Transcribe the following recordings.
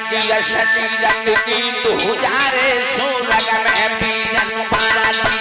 जगिया शरीरन की दुजारे सूरग में बीरन बाली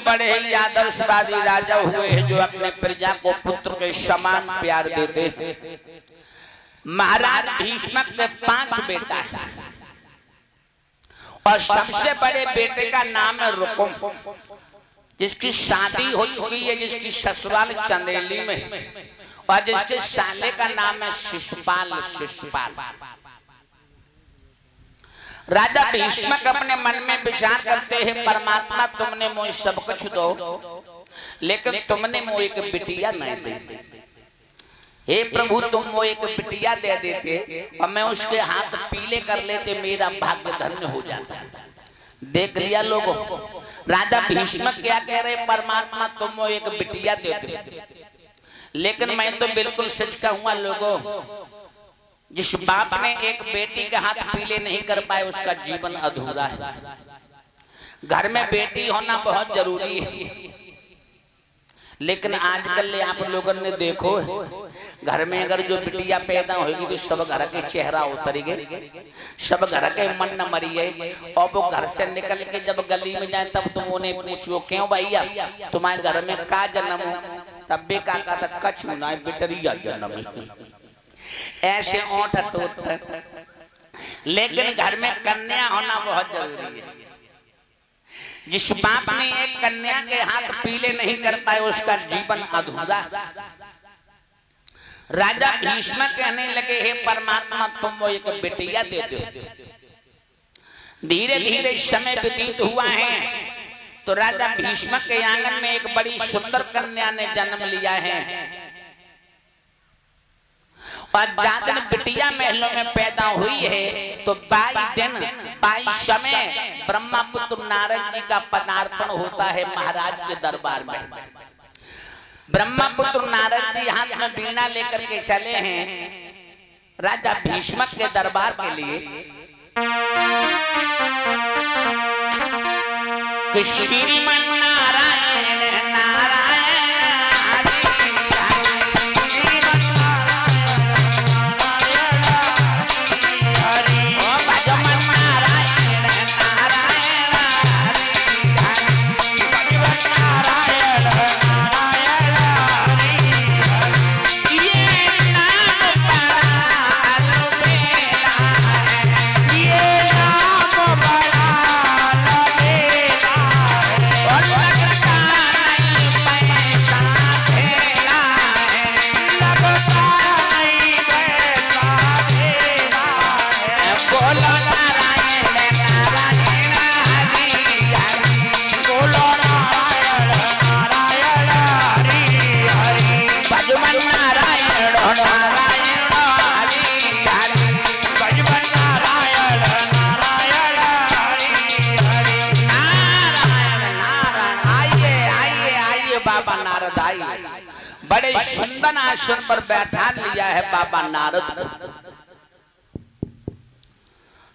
बड़े ही आदर्शवादी राजा हुए हैं जो अपने प्रजा को पुत्र के समान प्यार देते हैं। महाराज भीष्मक के 5 बेटा है और सबसे बड़े बेटे का नाम है रुकुम, जिसकी शादी हो चुकी है, जिसकी ससुराल चंदेली में, और जिसके साले का नाम है शिशुपाल। राजा भीष्मक अपने मन में विचार करते हैं, परमात्मा तुमने मुझे सब कुछ दो, लेकिन तुमने मुझे एक बिटिया नहीं दी। हे प्रभु, तुम मुझे एक बिटिया दे देते और मैं उसके हाथ पीले कर लेते, मेरा भाग्य धन्य हो जाता। देख लिया लोगों, राजा भीष्मक क्या कह रहे, परमात्मा तुम मुझे एक बिटिया दे दो, लेकिन मैं तो बिल्कुल सच कहूंगा लोगों, जिस बाप ने एक बेटी के हाथ पीले नहीं कर पाए उसका जीवन अधूरा है। घर में बेटी होना बहुत जरूरी है, लेकिन आजकल आप लोगों ने देखो, घर में अगर जो बिटिया पैदा होगी तो सब घर के चेहरा उतर गए, सब घर के मन न मरी गए, और वो घर से निकल के जब गली में जाए तब तुम उन्हें पूछो, क्यों भैया तुम्हारे घर में का जन्म हो, तब भी काका तक कछु ना बिटरिया जन्म, ऐसे ओंठ तोड़ते। लेकिन घर में कन्या होना बहुत जरूरी है। जिस बाप ने एक कन्या के हाथ पीले नहीं कर पाए उसका जीवन अधूरा। राजा भीष्म कहने लगे, हे परमात्मा तुम वो एक बिटिया दे दो। धीरे धीरे समय व्यतीत हुआ है तो राजा भीष्म के आंगन में एक बड़ी सुंदर कन्या ने जन्म लिया है, और जादन बिटिया महलों में पैदा हुई है तो 22 दिन 22 समय ब्रह्मा पुत्र नारद जी का पदार्पण होता है महाराज के दरबार में। ब्रह्मा पुत्र नारद जी हाथ में वीणा लेकर के चले हैं राजा भीष्मक के दरबार के लिए। श्रीमन नारायण नारायण बड़े सुंदर आसन पर बैठा लिया है बाबा नारद।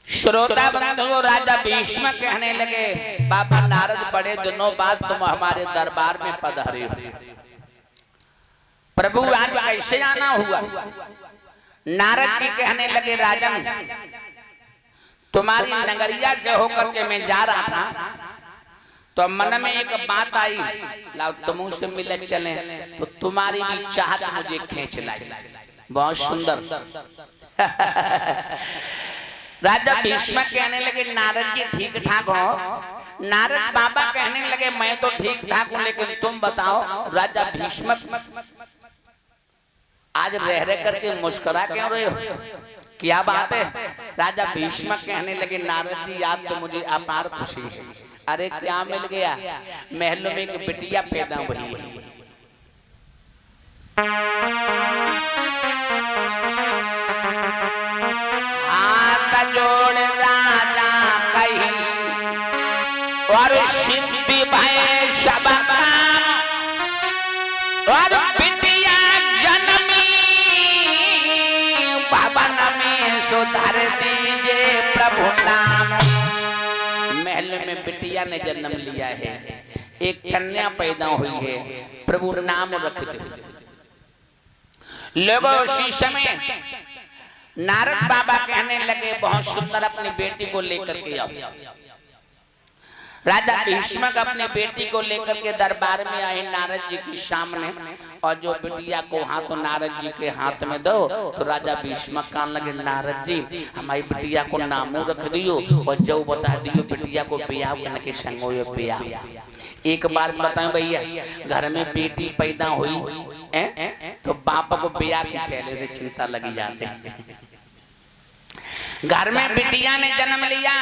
श्रोता बंधुओं, राजा भीष्म कहने लगे, बाबा नारद बड़े दिनों बाद तुम हमारे दरबार में पधारे हो, प्रभु आज कैसे आना हुआ? नारद जी कहने लगे, राजन तुम्हारी नगरिया से होकर के मैं जा रहा था तो मन में एक बात आई, लाओ तुम से मिले चले, तो तुम्हारी भी चाहत मुझे खींच लाई। बहुत सुंदर। राजा भीष्म कहने लगे नारद जी ठीक ठाक हो। नारद बाबा कहने लगे मैं तो ठीक ठाक हूं, लेकिन तुम बताओ राजा भीष्म आज रह रह करके मुस्कुरा क्यों रहे हो, क्या बात है? राजा भीष्म कहने लगे नारद जी आज तो मुझे अपार खुशी है। अरे क्या मिल गया? महलों में एक बिटिया पैदा हुई है। हाथ जोड़ राजा कही और सिद्धि भय सब काम, और बिटिया जन्मी भवन में सुधार दीजिए प्रभु नाम। महल में बिटिया ने जन्म लिया है, एक कन्या पैदा हुई है, प्रभु नाम रख दो। लोगों उसी समय नारद बाबा कहने लगे बहुत सुंदर, अपनी बेटी को लेकर के आओ। राजा भीष्म अपनी बेटी को लेकर के दरबार में आए नारद जी के सामने, और जो बिटिया को हाथ नारद जी के हाथ में दो तो राजा भीष्म कहने लगे नारद जी हमारी बिटिया को नामो रख दियो और जो बता दियो बिटिया को ब्याह करने के संग ब्याह। एक बार बताएं भैया, घर में बेटी पैदा हुई तो बाप को ब्याह की पहले से चिंता लगी जाती है। घर में बिटिया ने जन्म लिया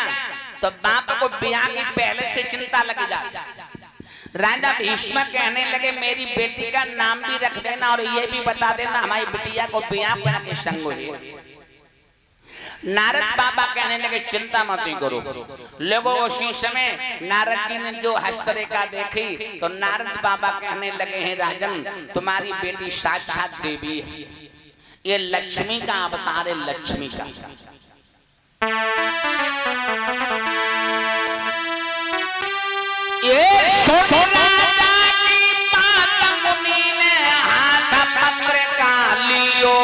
तो बाप को ब्याह की पहले से चिंता लगी जाती। राजा भीष्म कहने लगे मेरी बेटी का नाम भी रख देना और ये भी बता देना हमारी बिटिया को ब्याह करके संग हुई। नारद बाबा कहने लगे चिंता मत करो। लोगों उसी समय नारद जी ने जो हस्तरेखा देखी तो नारद बाबा कहने लगे हैं राजन तुम्हारी बेटी साक्षात देवी है, ये लक्ष्मी का अवतार है, लक्ष्मी का। ये राजा की बात मुनि ने हाथ पत्र का लियो,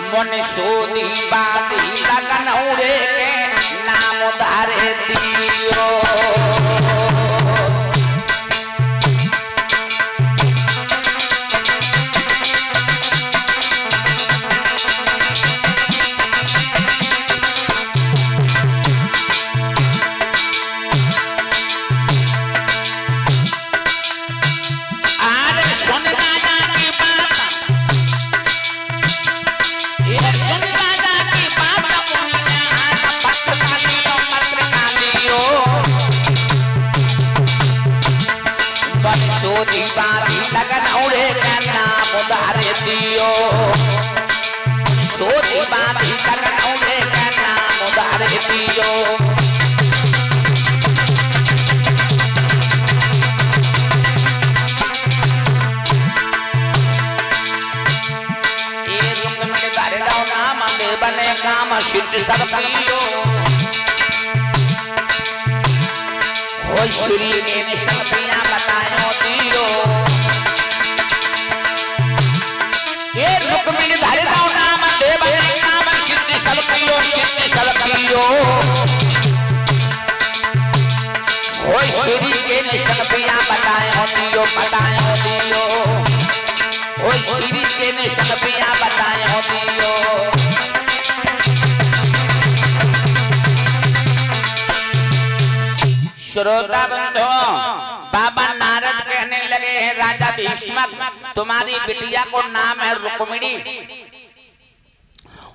मन सोधी बाती लगन उड़े के नाम उधारे दियो। सिद्ध सब पियो हो श्री के निशन पिया बतायो दियो। ये रुक्मिणी धारिता नाम देव नाम सिद्ध सब पियो, सिद्ध सब पियो हो श्री के निशन पिया बतायो दियो, बतायो दियो हो श्री के निशन पिया बतायो दियो। श्रोता बंधु बाबा नारद कहने लगे हैं राजा भीष्म तुम्हारी बिटिया को नाम है रुक्मिणी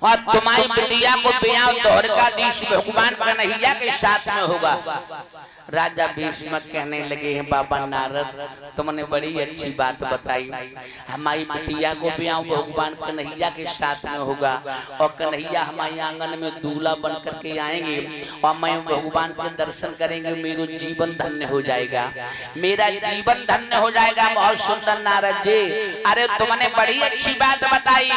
और तुम्हारी बिटिया को ब्याह द्वारकाधीश भगवान कन्हैया के साथ में होगा। राजा भीष्म कहने लगे हैं बाबा नारद तुमने बड़ी अच्छी बात बताई, हमारी बिटिया को ब्याह भगवान कन्हैया के साथ में होगा और कन्हैया हमारे आंगन में दूल्हा बन करके आएंगे और मैं भगवान के दर्शन करेंगे, मेरा जीवन धन्य हो जाएगा, मेरा जीवन धन्य हो जाएगा। बहुत सुंदर नारद जी, अरे तुमने बड़ी अच्छी बात बताई।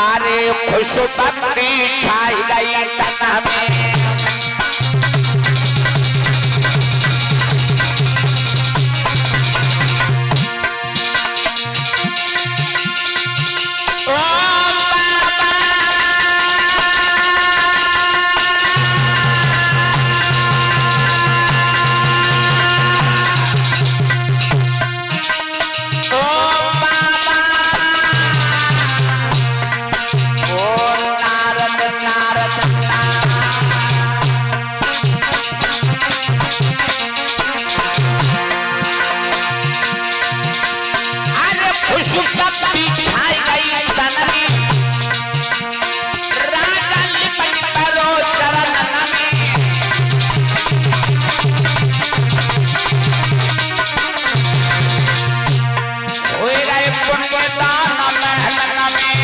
अरे खुशबरी छाई गई तना में ओ बाबा पशुपति छाई गई तन में राजा लिपट परो चरण में हुए गए पुण्य दान महल में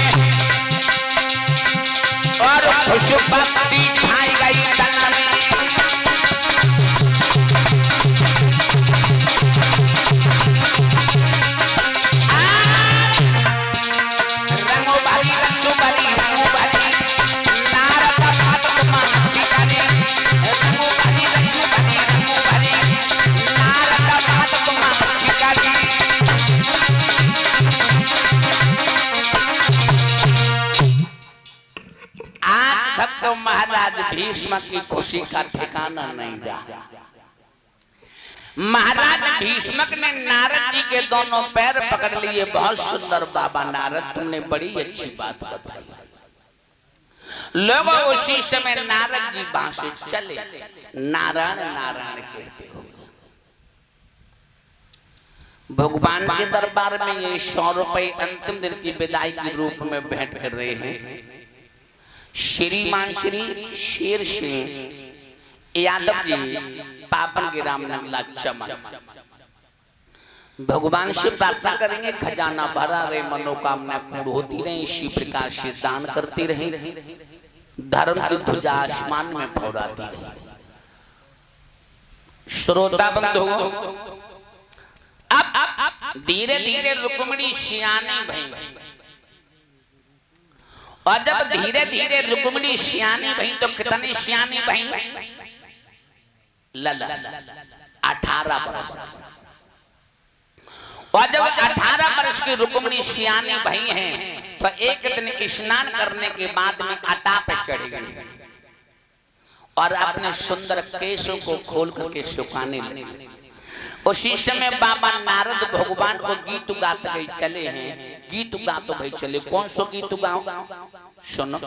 और पशुपति छाई गई तन में तो महाराज भीष्म की खुशी का ठिकाना नहीं रहा। महाराज भीष्मक ने नारद जी के दोनों पैर पकड़ लिए। बहुत सुंदर बाबा नारद, तुमने बड़ी अच्छी बात बताई। लोग उसी समय नारद जी वहां से चले। नारायण नारायण कहते हो। भगवान के दरबार में ये 100 रुपए अंतिम दिन की विदाई के रूप में भेंट कर रहे हैं। श्रीमान श्री शेर सिंह यादव जी, पापन के रामनगला चमन। भगवान से प्रार्थना करेंगे खजाना भरा रहे, मनोकामना पूर्ण होती रहे, इसी प्रकार से दान करते रहे, धर्म की ध्वजा आसमान में फहराती रहे। श्रोता बंधु, अब धीरे धीरे रुक्मिणी सियानी भई। और जब धीरे धीरे रुक्मिणी सियानी भई तो कितनी सियानी भई? लला 18 वर्ष। और जब 18 वर्ष की रुक्मिणी सियानी भई हैं तो एक दिन स्नान करने के बाद में अटा पे चढ़ गई और अपने सुंदर केशों को खोल करके सुखाने लगी। उसी समय बाबा नारद भगवान को गीत गाते गए चले हैं। गीत गाते गए चले। कौन सो गीत गाओ? सुनो।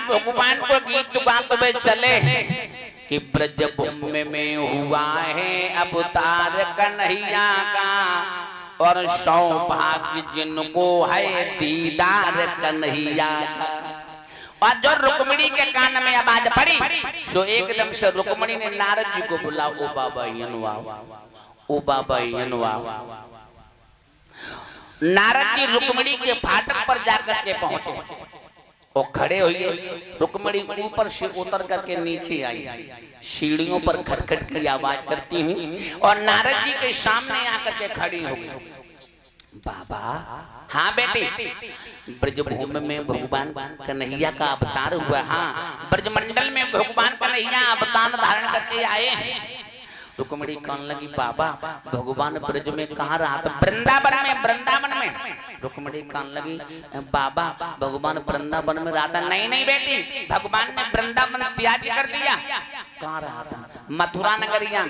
भगवान को गीत गाते हुए चले कि ब्रज भूमि में हुआ है अवतार कन्हैया का और सौभाग्य जिनको है दीदार कन्हैया का। और जो रुक्मिणी के कान में आवाज पड़ी सो एकदम से रुक्मिणी ने नारद जी को बोला, ओ बाबा यनवा, ओ बाबा यनवा। नारद जी रुक्मिणी के फाटक पर जाकर के पहुंचे और खड़े हुए। रुक्मिणी ऊपर से उतर करके नीचे आई, सीढ़ियों पर खटखट की आवाज करती हूँ और नारद जी के सामने आकर के खड़ी हो गई। बाबा, हाँ बेटी, ब्रजभूमि में भगवान कन्हैया का अवतार हुआ। हाँ, ब्रजमंडल में भगवान का कन्हैया अवतार धारण करके आए। रुक्मिणी कहने लगी बाबा भगवान ब्रज में कहाँ रहा था? वृंदावन में। रुक्मिणी कहने लगी बाबा भगवान वृंदावन में रहा था। नहीं नहीं बेटी, भगवान ने वृंदावन त्याग कर दिया। कहाँ रहा था? मथुरा नगरिया।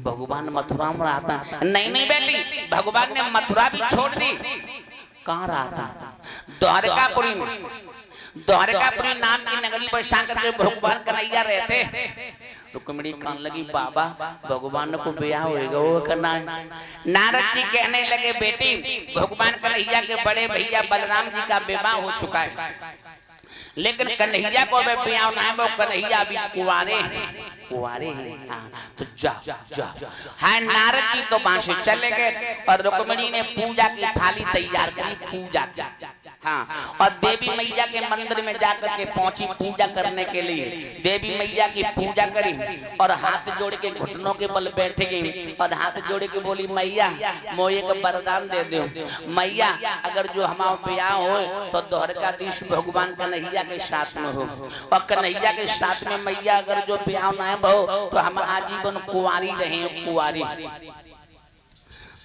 भगवान मथुरा में रहा था। नहीं नहीं बेटी, भगवान ने मथुरा भी छोड़ दी। कहाँ रहा था? द्वारकापुरी में। द्वारकापुरी नाम की नगरी बसा करके भगवान कन्हैया रहते। रुक्मिणी कहने लगी बाबा भगवान को ब्याह होएगा वो करना है। नारद जी कहने लगे बेटी भगवान कन्हैया के बड़े भैया बलराम जी का विवाह हो चुका है, लेकिन कन्हैया को अभी ब्याह ना है, वो कन्हैया अभी कुंवारे हैं। हाँ तो जा हाँ। नारद जी तो वहां से चले गए और रुक्मिणी ने पूजा की थाली तैयार करी, पूजा की। हाँ, और देवी मैया के मंदिर में जाकर के पहुंची पूजा करने के लिए। देवी मैया की पूजा करी और हाथ जोड़ के घुटनों के बल बैठ गई और हाथ जोड़ के बोली मैया मोये का वरदान दे दो। मैया अगर जो हमारा ब्याह हो तो द्वारकाधीश भगवान कन्हैया के साथ में हो, और कन्हैया के साथ में मैया अगर जो ब्याह ना हो तो हम आजीवन कुंवारी रहे। कुंवारी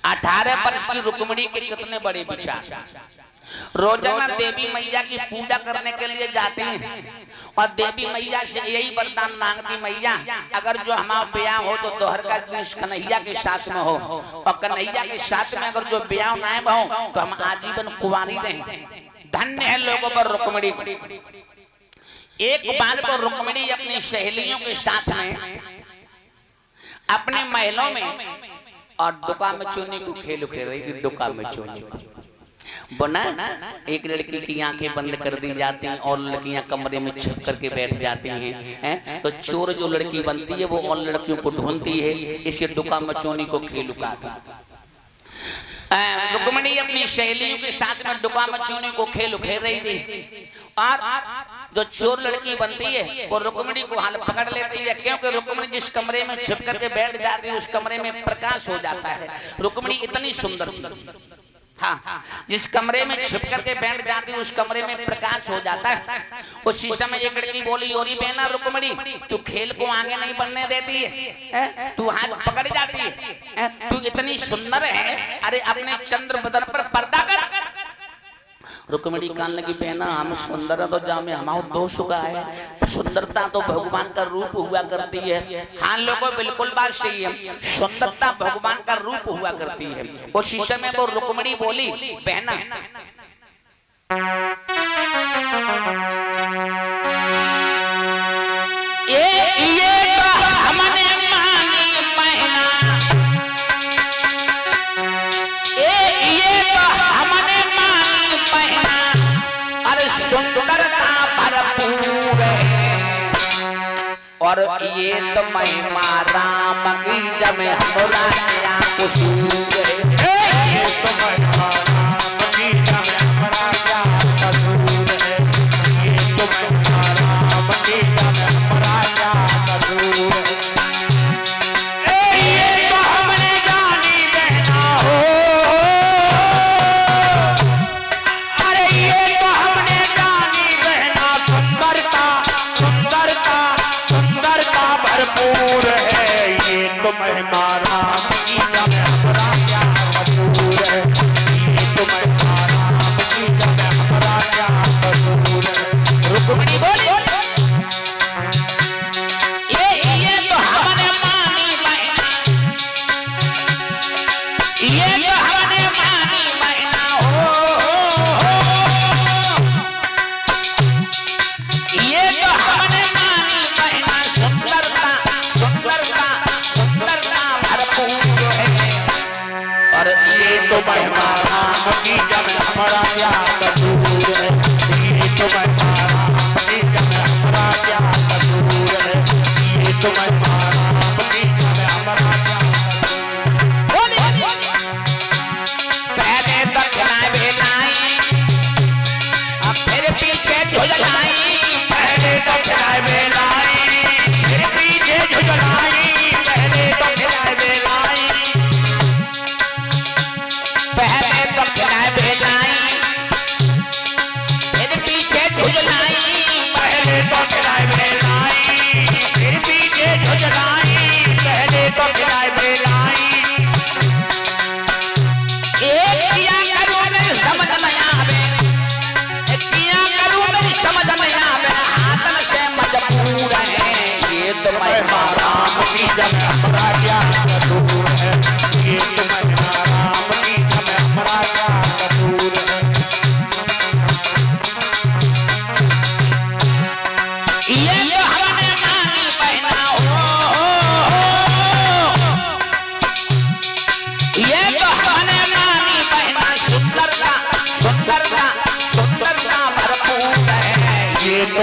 18 वर्ष की रुक्मिणी के कितने बड़े विचार। रोजाना देवी मैया की पूजा करने के लिए जाते हैं और देवी मैया से यही वरदान मांगती मैया अगर जो हमारा ब्याह हो तो द्वारकाधीश कन्हैया के साथ में हो, और कन्हैया के साथ में अगर जो ब्याह ना हो तो हम आजीवन कुंवारी रहे। धन्य है लोगों पर रुक्मिणी। एक बार को रुक्मिणी अपनी सहेलियों के साथ में अपने महलों में और डुका में चोनी को खेल रही थी। डुका में चोनी को बना एक लड़की की आंखें बंद कर दी जाती हैं और लड़कियां कमरे में छिप करके बैठ जाती हैं। तो चोर जो लड़की बनती है वो और लड़कियों को ढूंढती है। इसे डुका मचोनी को खेल उकाता। रुक्मिणी अपनी सहेलियों के साथ में डुका मचोनी को खेल खेल रही थी और जो चोर लड़की बनती है वो रुक्मिणी को हाल पकड़ लेती है, क्योंकि रुक्मिणी जिस कमरे में छिप करके बैठ जाती है उस कमरे में प्रकाश हो जाता है। रुक्मिणी इतनी सुंदर थी। हाँ, जिस कमरे में छिप करके बैठ जाती है उस कमरे में प्रकाश हो जाता है। उसी समय एक लड़की बोली ओरी बहना रुक्मिणी तू खेल को आगे नहीं बढ़ने देती है, तू हाथ पकड़ जाती है, तू इतनी सुंदर है, अरे अपने चंद्र बदन पर पर्दा कर। रुक्मिणी कहने लगी बहना हम सुंदर तो जामे हमारा दोष हुआ है, सुंदरता तो भगवान का रूप हुआ करती है। हाँ लोगों बिल्कुल बात सही है, सुंदरता भगवान का रूप हुआ करती है। उसी समय वो रुक्मिणी बोली बहना ये तो हमने मानी बहना, ये तो हमने मानी बहना, अरे सुंदरता भरपूर है और ये तो महिमा राम की जब हमरा क्या कसूर है। ये तो महिमा राम की जब हमरा क्या कसूर है। ये तो महिमा राम की जब हमरा क्या कसूर है। ये तो हमने जानी बहना हो, अरे ये तो हमने जानी बहना, सुंदरता सुंदरता सुंदरता भरपूर है। ये तो महिमा राम की जब हमरा क्या कसूर है। ये तो महिमा राम की जब हमरा क्या कसूर है। रुक्मिणी बोली ये तो हमने मानी बहना, ये तो हमने मानी बहना हो, ये तो हमने मानी बहना, सुंदरता सुंदरता सुंदरता भरपूर है और ये तो महिमा राम की जब हमरा क्या कसूर है। ये तो महिमा राम की जब हमरा क्या कसूर है। ये तो महिमा राम की जब हमरा क्या बोली पहले दक्षिणा बेलाई अब फिर पीछे झुझलाई, पहले दक्षिणा बेलाई फिर पीछे झुझलाई, पहले दक्षिणा बेलाई पहले दक्षिणा बेलाई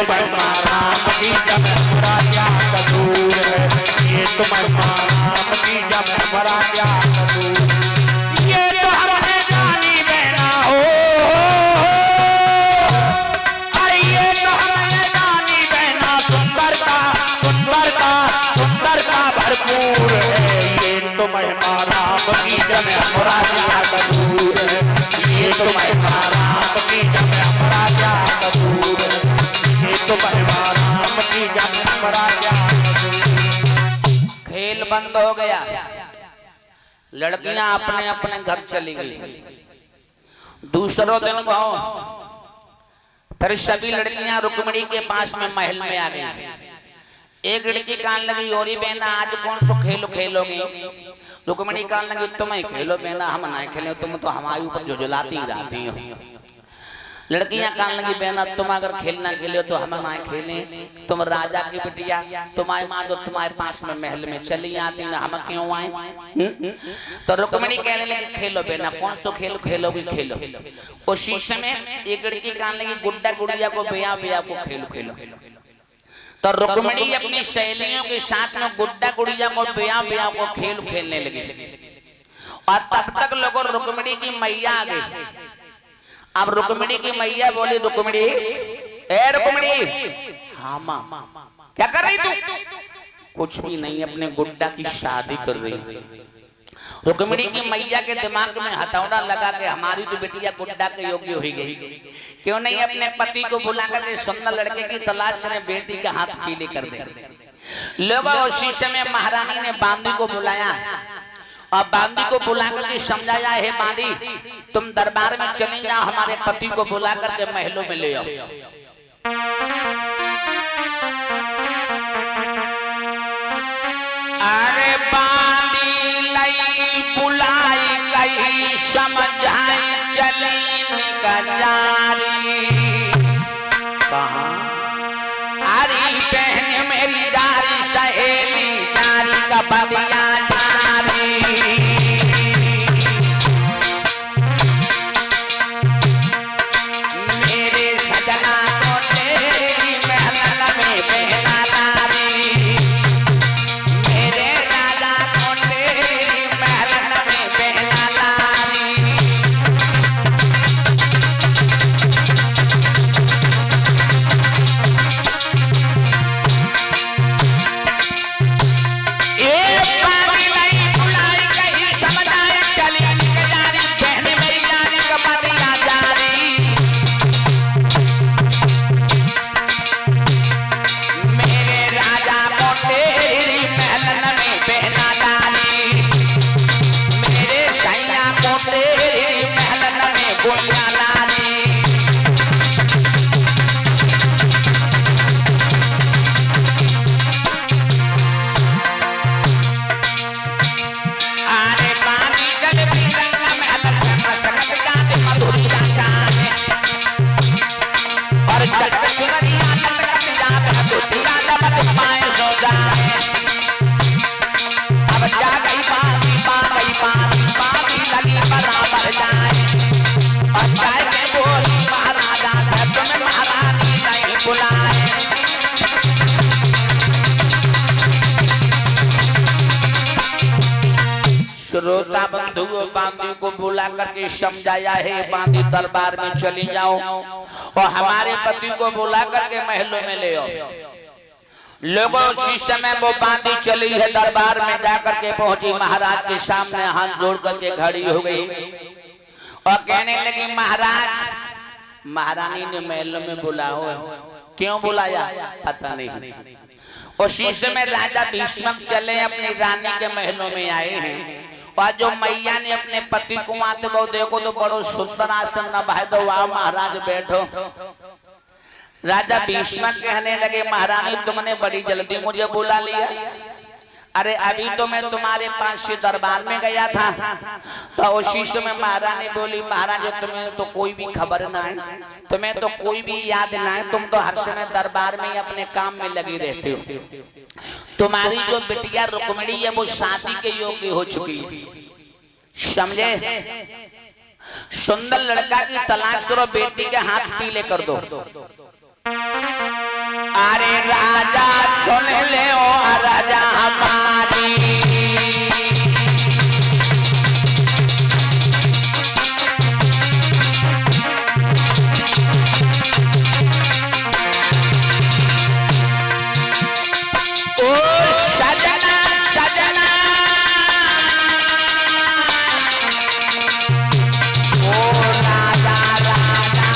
महिमा राम की जब हमारा क्या कसूर है, ये तो महिमा राम की जब हमारा क्या कसूर, ये तो हमने जानी बहना हो, अरे ये तो हमने जानी बहना, सुंदरता सुंदरता सुंदरता भरपूर है, ये तो महिमा राम की जब हमारा क्या कसूर है, ये तो महिमा राम की जब हमारा क्या कसूर है, ये तो महिमा राम की जब हमारा क्या कसूर। खेल बंद हो गया, लड़कियां अपने अपने घर चली गई। दूसरों दिन भाव फिर सभी लड़कियां रुक्मिणी के पास में महल में आ गई। एक लड़की कान लगी, ओरी बहना आज कौन सो खेल खेलोगी? रुक्मिणी कान लगी, तुम ही खेलो बहना, हम नहीं खेले, तुम तो हमारे ऊपर झुझलाती ही रहती हो। लड़कियां कान लगी, बहना तुम अगर खेलना खेले तो हम ना खेले, तुम राजा की बिटिया, तुम्हारी माँ जो तुम्हारे पास में महल में चली आती ना, हम क्यों आए? तो रुक्मिणी कहने लगी, खेलो बहना, कौन सो खेल खेलोगी खेलो। उसी समय एक लड़की कान लगी, गुड्डा गुड़िया को बिया बिया को खेलो खेलो। तो रुक्मिणी अपनी सहेलियों के साथ में गुड्डा गुड़िया को बिया बिया को खेल खेलने लगी। और तब तक लोगों रुक्मिणी की मैया आ गई। अब रुक्मिणी की मैया बोली, रुक्मिणी, ए रुक्मिणी, हाँ माँ, क्या कर रही तू? कुछ भी नहीं, अपने गुड्डा की शादी कर रही। रुक्मिणी की मैया के दिमाग में हथौड़ा लगा के हमारी तो बिटिया गुड्डा के योग्य हो गई, क्यों नहीं अपने पति को बुला कर सुंदर लड़के की तलाश करें, बेटी के हाथ पीले कर दे। लोगों उसी समय महारानी ने बांदी को बुलाया और बांदी को बुला करके समझाया, है बांदी तुम दरबार में चली जाओ, हमारे पति को बुला करके महलों में ले आओ। अरे बांदी लई बुलाई कही समझाई चली निकजारी, कहाँ अरे बहन मेरी जारी सहेली जारी का बदिया जारी, मेरे सजना को तेरी महल में बहना लारी, मेरे राजा को तेरी महल में बहना लारी। श्रोता बंधु बांदी को बुला करके समझाया है, बांदी दरबार में चली जाओ और हमारे पति को बुला करके महलों में ले आओ। लोगों उसी समय वो बांदी चली है, दरबार में जाकर के पहुंची, महाराज के सामने हाथ जोड़ करके खड़ी हो गई और कहने लगी, महाराज महारानी ने महलों में बुलाओ। क्यों बुलाया पता नहीं। उसी समय राजा भीष्मक चले अपनी रानी के महलों में आए हैं और जो मैया ने अपने पति को आते वो देखो तो बड़ो सुंदर आसन न भाई दो, वाह महाराज बैठो। राजा भीष्मक कहने लगे, महारानी तुमने बड़ी जल्दी मुझे बुला लिया, अरे अभी तो मैं तुम्हारे पास से दरबार में गया था। तो उसी समय महारानी बोली, महाराज तुम्हें तो कोई भी खबर ना है, तुम्हें तो कोई भी याद ना है, तुम तो हर समय दरबार में अपने काम में लगी रहते हो। तुम्हारी जो बिटिया रुक्मिणी है वो शादी के योग्य हो चुकी है, समझे? सुंदर लड़का की तलाश करो, बेटी के हाथ पीले कर दो। अरे राजा सुन ले ओ राजा हमारी, ओ सजना सजना, ओ राजा राजा,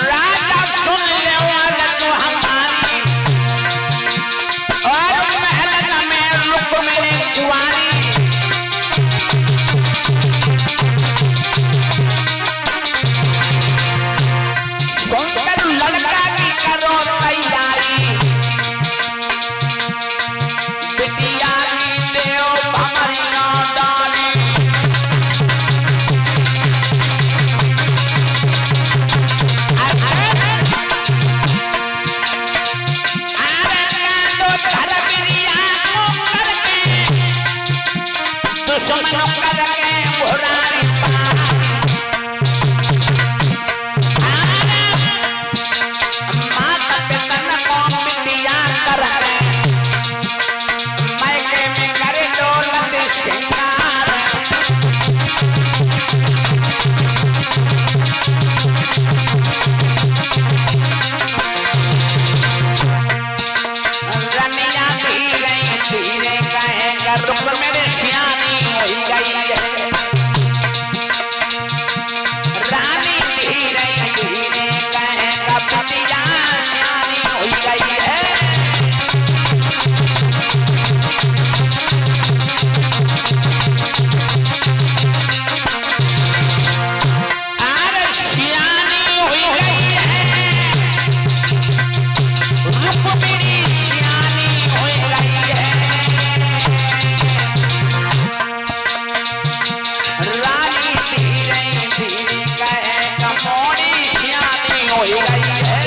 राजा सुन ले औरत हमारी, और महल में रुक मेरी कुंवारी, सुंदर लड़का की करो तैयारी, बिटिया की देओ भमरिया डाली, दुश्मनों करके बुरारी माता पिता को बिटिया करके मैके में करे दौलत श्रृंगार, रनिया धीरे धीरे कहेगा रुक मेरे सियानी होई गई है, रानी धीरे धीरे कहेगा बिटिया सियानी होई गई है, अरे सियानी होई गई है, रुक मेरी सियानी होई गई है, रानी धीरे धीरे कहेगा मोरी सियानी होई गई है।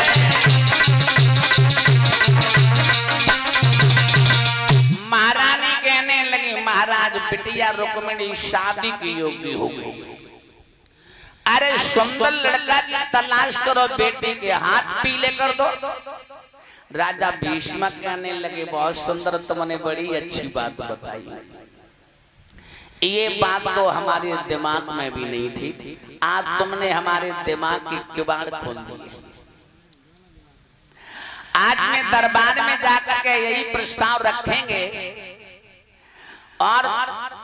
महारानी कहने लगी महाराज बिटिया रुक्मिणी शादी की योग्य हो गई, अरे सुंदर लड़का की तलाश करो, बेटी के हाथ पीले कर दो। राजा भीष्म कहने लगे बहुत सुंदर, तुमने बड़ी अच्छी बात बताई, ये बात तो हमारे दिमाग में भी नहीं थी, आज तुमने हमारे दिमाग की किवाड़ खोल दी है। आज मैं दरबार में जाकर के यही प्रस्ताव रखेंगे और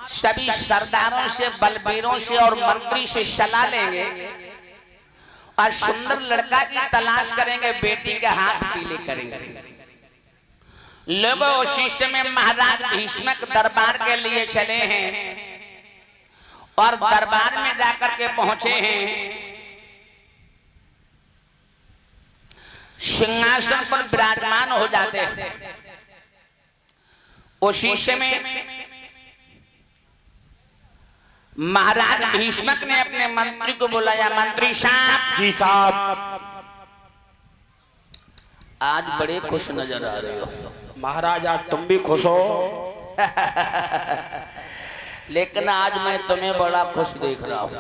सभी सरदारों से, बलबीरों से और मंत्री से सलाह लेंगे और सुंदर लड़का की तलाश करेंगे, बेटी के हाथ पीले करेंगे। लोगों उसी समय महाराज भीष्मक दरबार के लिए चले हैं और दरबार में जाकर के पहुंचे हैं, सिंहासन पर विराजमान हो जाते हैं। उसी समय महाराज भीष्मक ने अपने मंत्री को बुलाया, मंत्री साहब। जी साहब। आज बड़े खुश नजर आ रहे हो। महाराज आज तुम भी खुश हो। लेकिन आज मैं तुम्हें बड़ा खुश देख रहा हूँ।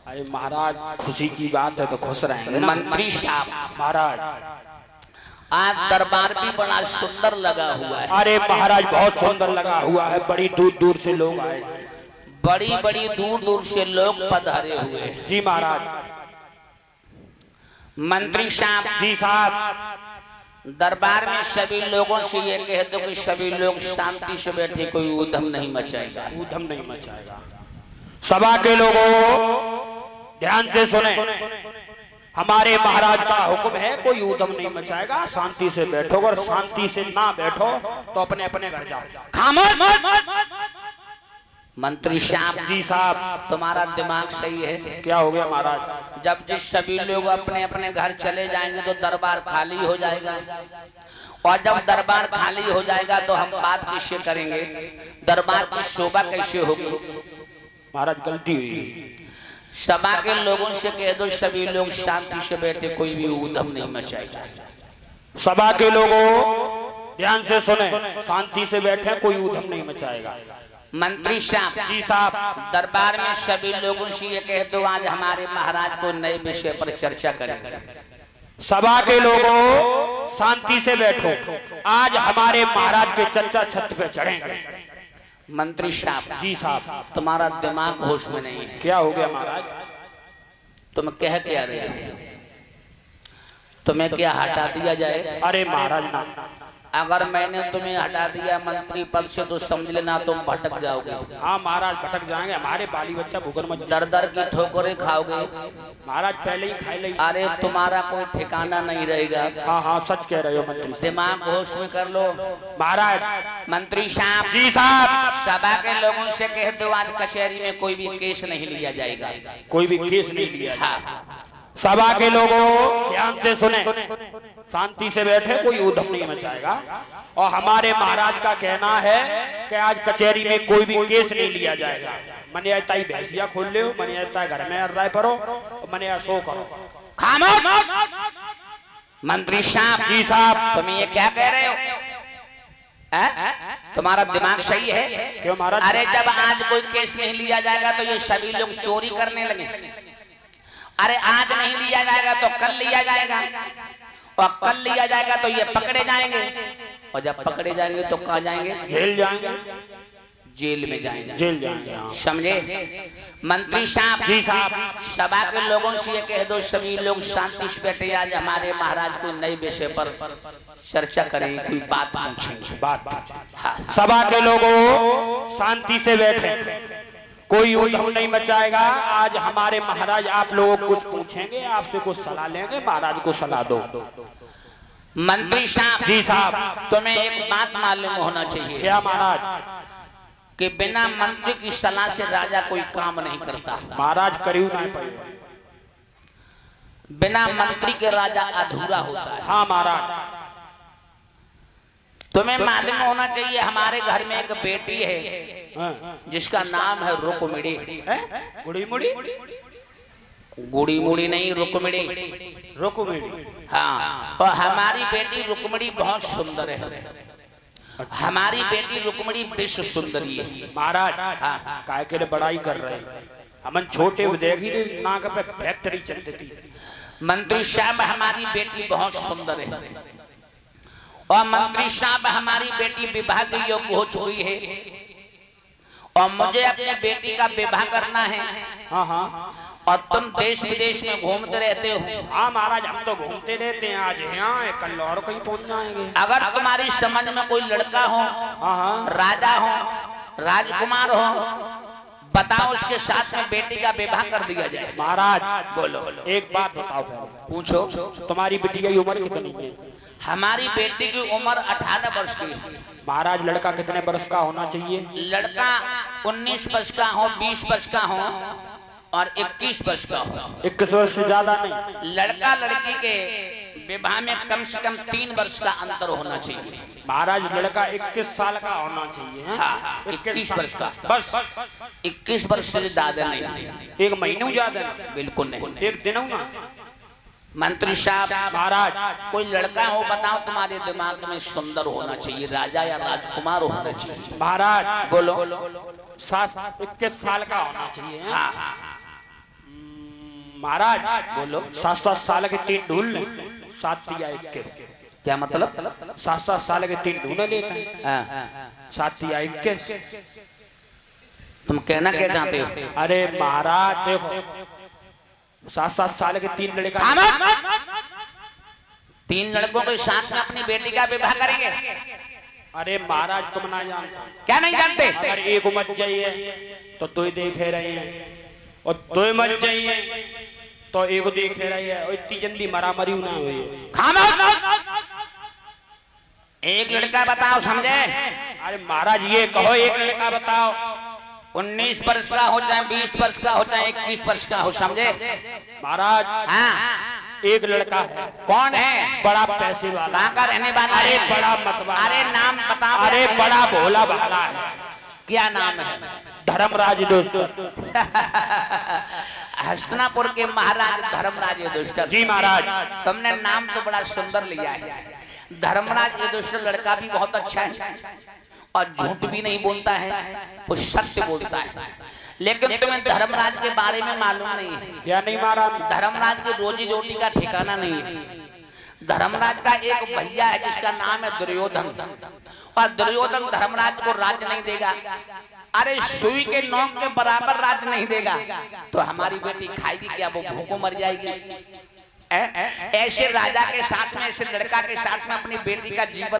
अरे महाराज खुशी की बात है तो खुश रहेंगे ना। मंत्री साहब महाराज आज दरबार भी बड़ा सुंदर लगा हुआ है। अरे महाराज बहुत सुंदर लगा हुआ है, बड़ी दूर दूर से लोग आए, बड़ी बड़ी दूर दूर से लोग पधारे हुए हैं। जी महाराज। मंत्री साहब। जी साहब। दरबार में सभी लोगों से ये कह दो कि सभी लोग शांति से बैठे, कोई ऊधम नहीं मचाएगा। ऊधम नहीं मचाएगा। सभा के लोगों ध्यान से सुने, हमारे महाराज का हुक्म है, कोई ऊधम नहीं मचाएगा, शांति से बैठो, और शांति से ना बैठो तो अपने अपने घर जाओ। खामोश। मंत्री साहब। जी साहब। तुम्हारा दिमाग सही है। क्या हो गया महाराज? जब जिस सभी लोग अपने अपने घर चले जाएंगे तो दरबार खाली हो जाएगा, और जब दरबार खाली हो जाएगा तो हम बात किससे करेंगे, दरबार की शोभा कैसे होगी? महाराज गलती हुई। सभा के लोगों से कह दो सभी लोग शांति से बैठे, कोई भी ऊधम नहीं मचाएगा। सभा के लोगों ध्यान से सुने, शांति से बैठे, कोई ऊधम नहीं मचाएगा। मंत्री साहब, जी साहब, दरबार में सभी लोगों से ये कह दो आज हमारे महाराज को नए विषय पर चर्चा करेंगे। सभा के लोगों शांति से बैठो, आज हमारे महाराज के चर्चा छत पे चढ़ेंगे। मंत्री साहब, जी साहब, तुम्हारा दिमाग होश में नहीं है। क्या हो गया महाराज? तुम कह क्या रहे हो? तुम्हें क्या हटा दिया जाए? अरे महाराज ना, अगर मैंने तुम्हें हटा दिया मंत्री पद से तो समझ लेना तुम भटक जाओगे। हाँ महाराज भटक जाएंगे, हमारे बाली बच्चा भूगर मत दर दर की ठोकरें खाओगे महाराज, पहले ही खाई ले। अरे तुम्हारा कोई ठिकाना नहीं रहेगा। हाँ हाँ सच कह रहे हो मंत्री साहब। दिमाग होश में कर लो महाराज। मंत्री साहब, जी साहब, सभा के लोगों से कह दो आज कचहरी में कोई भी केस नहीं लिया जाएगा। कोई भी केस नहीं लिया। हाँ, सभा के लोगों ध्यान से सुने, शांति से बैठे, कोई उधम नहीं मचाएगा। और हमारे महाराज का कहना है कि आज कचहरी में कोई भी केस नहीं लिया जाएगा। मने आता ही भैंसिया खोल ले, मने आता घर में राय परो, मने सो करो। खामोश। मंत्री साहब, जी साहब, तुम ये क्या कह रहे हो? तुम्हारा दिमाग सही है? क्यों महाराज? अरे जब आज कोई केस नहीं लिया जाएगा तो ये सभी लोग चोरी करने लगे। अरे आज नहीं लिया जाएगा तो कल लिया जाएगा, और कल लिया जाएगा तो ये पकड़े जाएंगे, और जब पकड़े जाएंगे तो कहाँ जाएंगे? जेल जाएंगे। जेल में जाएंगे। जेल जाएंगे, समझे? मंत्री साहब, जी साहब, सभा के लोगों से ये कह दो सभी लोग शांति से बैठे, आज हमारे महाराज को नए विषय पर चर्चा करेंगे, कोई बात पूछेंगे। बात। हाँ। सभा के लोगों शांति से बैठे, कोई उधम नहीं मचाएगा। आज हमारे महाराज आप लोगों को कुछ पूछेंगे, आपसे कुछ सलाह लेंगे, महाराज को सलाह दो। मंत्री साहब, जी साहब, तुम्हें एक बात मालूम होना चाहिए। क्या महाराज? कि बिना मंत्री की सलाह से राजा कोई काम नहीं करता। महाराज करीब नहीं पाए, बिना मंत्री के राजा अधूरा होता है। हाँ महाराज। तुम्हें मालूम होना चाहिए हमारे घर में एक बेटी है जिसका नाम है रुक्मिणी। गुड़ी मुड़ी? गुड़ी मुड़ी नहीं, रुक्मिणी। रुक्मिणी? हाँ, और हमारी बेटी रुक्मिणी बहुत सुंदर है। हमारी बेटी रुक्मिणी विश्व सुंदरी है। महाराज काय के लिए बड़ाई कर रहे हैं? हमन छोटे देखी नाक पे फैक्ट्री चलती थी। मंत्री साहब, हमारी बेटी बहुत सुंदर है, और मंत्री साहब हमारी बेटी विवाह के योग्य हो चुकी है, और मुझे अपनी बेटी का विवाह करना है। हाँ हाँ। और तुम देश विदेश में घूमते रहते हो। हाँ महाराज, हम तो घूमते रहते हैं, आज यहाँ कल और कहीं पहुँच जाएंगे। अगर तुम्हारी समझ में कोई लड़का हो, हाँ, राजा हो, राजकुमार हो, बताओ, उसके साथ में बेटी का विवाह कर दिया जाए। महाराज बोलो। एक बात बताओ, पूछो। तुम्हारी बिटिया की उम्र कितनी है? हमारी बेटी की उम्र 18 वर्ष की है। महाराज लड़का कितने वर्ष का होना चाहिए? लड़का 19 वर्ष का हो, 20 वर्ष का हो, और 21 वर्ष का हो। 21 वर्ष से ज्यादा नहीं। लड़का लड़की के विवाह में कम से कम 3 वर्ष का अंतर होना चाहिए। महाराज लड़का 21 साल का होना चाहिए। हाँ, 21 वर्ष का, बस। 21 वर्ष से ज्यादा नहीं। एक महीनों ज्यादा नहीं? बिल्कुल नहीं। एक दिन ना? मंत्री साहब, महाराज कोई लड़का हो बताओ, तुम्हारे दिमाग में सुंदर होना चाहिए, राजा या राजकुमार होना चाहिए। महाराज बोलो। 21 साल का होना चाहिए। हाँ। महाराज बोलो। 7-7 साल के 3 ढूंढ ले, 7 या 21। क्या मतलब? 7-7 साल के 3 ढूंढ लेते हैं। 7 या 21। तुम कहना क्या चाहते हो? अरे महाराज देखो, 7-7 साल के 3 लड़का। 3 लड़कों के साथ में अपनी बेटी का विवाह करेंगे? अरे महाराज तुम ना जानते। क्या नहीं जानते? अगर एक मत चाहिए तो तू देखे रहे हैं, और 2 मत चाहिए तो एक देखे रहे हैं, और इतनी जल्दी मरामरी ना हुई। खामोश। एक लड़का बताओ, समझे? अरे महाराज ये कहो, एक लड़का बताओ। 19 वर्ष का हो, चाहे 20 वर्ष का हो, चाहे 21 वर्ष का हो, समझे? महाराज हाँ। एक लड़का है। कौन है? बड़ा पैसे वाला। कहाँ का रहने वाला है? अरे बड़ा मतवाला। अरे नाम बताओ। अरे बड़ा भोला भाला है। क्या नाम है? धर्मराज दुष्ट। हस्तिनापुर के महाराज धर्मराज युधिष्ठिर। जी महाराज। तुमने नाम तो बड़ा सुंदर लिया है। धर्मराज युधिष्ठिर लड़का भी बहुत अच्छा है, और झूठ भी नहीं बोलता है, वो सत्य बोलता है। लेकिन तुम्हें धर्मराज के बारे में मालूम नहीं है। क्या नहीं मारा? धर्मराज की रोजी रोटी का ठिकाना नहीं है। धर्मराज का एक भैया है जिसका नाम है दुर्योधन, और दुर्योधन धर्मराज को राज्य नहीं देगा। अरे सुई के नोक के बराबर राज्य नहीं देगा तो हमारी बेटी खाएगी क्या? वो भूखों मर जाएगी। ऐसे राजा के साथ में, ऐसे लड़का के साथ में अपनी बेटी का जीवन